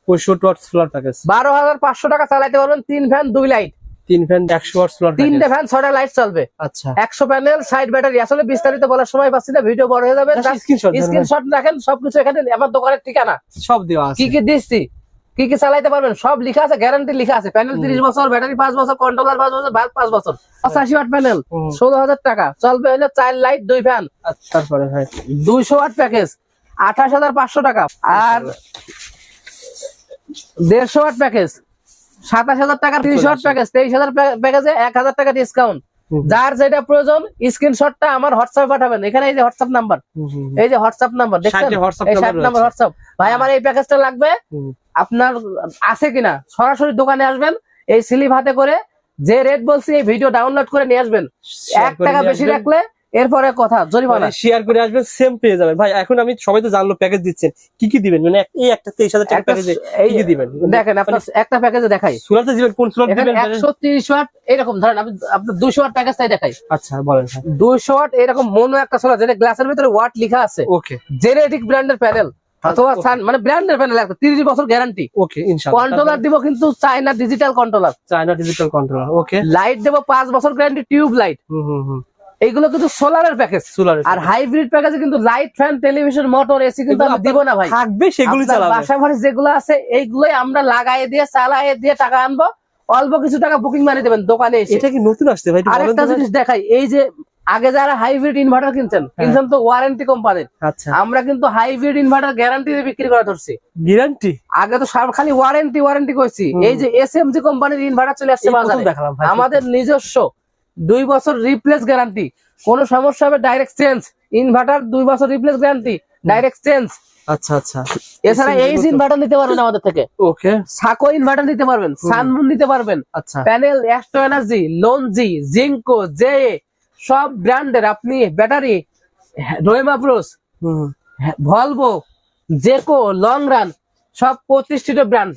65 watt solar package 12,500 টাকা চালাতে পারবেন। 3 fan 2 light, 3 fan 100 watt solar package, 3টে ফ্যান 6টা লাইট চলবে। আচ্ছা 100 প্যানেল 60 ব্যাটারি। আসলে বিস্তারিত বলার সময় পাচ্ছি না, ভিডিও বড় হয়ে যাবে। স্ক্রিনশট রাখেন, সবকিছু এখানে আমার দোকানের ঠিকানা সব দেওয়া আছে। কি কি দিচ্ছি, কি কি চালাইতে পারবেন সব লেখা আছে, গ্যারান্টি লেখা আছে। প্যানেল 30 বছর, ব্যাটারি 5 বছর, কন্ট্রোলার 5 বছর, বাল্ব 5 বছর। 85 ওয়াট প্যানেল 16,000 টাকা চলবে হলো 4 লাইট 2 ফ্যান। আচ্ছা তারপরে ভাই 200 ওয়াট প্যাকেজ 28,500 টাকা। আর 150 ওয়াট প্যাকেজ 27,000 টাকা। 30 ওয়াট প্যাকেজ 23,000 প্যাকেজে 1,000 টাকা ডিসকাউন্ট। যার যেটা প্রয়োজন স্ক্রিনশটটা আমার হোয়াটসঅ্যাপে পাঠাবেন। এখানে এই যে হোয়াটসঅ্যাপ নাম্বার, এই যে হোয়াটসঅ্যাপ নাম্বার দেখছেন, এই 60 নাম্বার হোয়াটসঅ্যাপ। ভাই আমার এই প্যাকেজটা লাগবে, আপনার আছে কিনা সরাসরি দোকানে আসবেন, এই স্লিপ হাতে করে যে রেট বলছি এই ভিডিও ডাউনলোড করে নিয়ে আসবেন। 1 টাকা বেশি রাখলে এরপরে কথা জরিমানা। শেয়ার করে আসবেন, সেম পেয়ে যাবেন। ভাই এখন আমি সবাই তো জানলো প্যাকেজ দিচ্ছেন, কি কি দিবেন? মানে এই একটা 23,000 টাকা প্যাকেজে কি কি দিবেন? দেখেন আপনার একটা প্যাকেজে দেখাই, সোলারতে দিবেন, কোন সোলার দিবেন? 130 ওয়াট এরকম ধরেন, আপনার 200 ওয়াট প্যাকেজটাই দেখাই। আচ্ছা বলেন। 200 ওয়াট এরকম মোনো একটা সোলার, যেটা গ্লাসের ভিতরে ওয়াট লেখা আছে। ওকে জেনেটিক ব্র্যান্ডের প্যানেল অথবা মানে ব্র্যান্ডের প্যানেল, একটা 30 বছর গ্যারান্টি। ওকে ইনশাআল্লাহ। কন্ট্রোলার দিব কিন্তু China digital controller, China digital controller. Okay light দেব 5 বছর গ্যারান্টি, টিউব লাইট। এইগুলো কিন্তু সোলারের প্যাকেজ। আর হাইব্রিড প্যাকেজে কিন্তু light, fan, television, motor, AC কিন্তু আমি দিব না ভাই, থাকবে সেগুলি চালাবেন। বাসা বাড়ি যেগুলো আছে এইগুলোই আমরা লাগাই দিয়ে চালাই দিয়ে টাকা আনবো। অল্প কিছু টাকা বুকিং মারি দেবেন দোকানে এসে। এটা কি নতুন আসছে ভাই? আরেকটা জিনিস দেখাই, এই যে আগে যারা হাইব্রিড ইনভার্টার কিনছেন তো ওয়ারেন্টি কোম্পানির। আচ্ছা আমরা কিন্তু হাইব্রিড ইনভার্টার গ্যারান্টি দিয়ে বিক্রি করে ধরছি। গ্যারান্টি? আগে তো খালি ওয়ারেন্টি কইছি। এই যে এসএমজি কোম্পানির ইনভার্টার চলে আসছে বাজারে, আমাদের নিজস্ব 2 বছর রিপ্লেস গ্যারান্টি। কোন সমস্যা হবে ডাইরেক্ট চেঞ্জ। ইনভার্টার 2 বছর রিপ্লেস গ্যারান্টি, ডাইরেক্ট চেঞ্জ। আচ্ছা আচ্ছা। এছাড়া এই ইনভার্টার নিতে পারবেন আমাদের থেকে। ওকে সাকো ইনভার্টার নিতে পারবেন, সানমুন নিতে পারবেন। আচ্ছা panel, Astro energy, Longi, Jinko, J, সব ব্র্যান্ডের আপনি ব্যাটারি, রোয়েমা ব্রোস, ভলভো, জেকো, লং রান, সব প্রতিষ্ঠিত ব্র্যান্ড।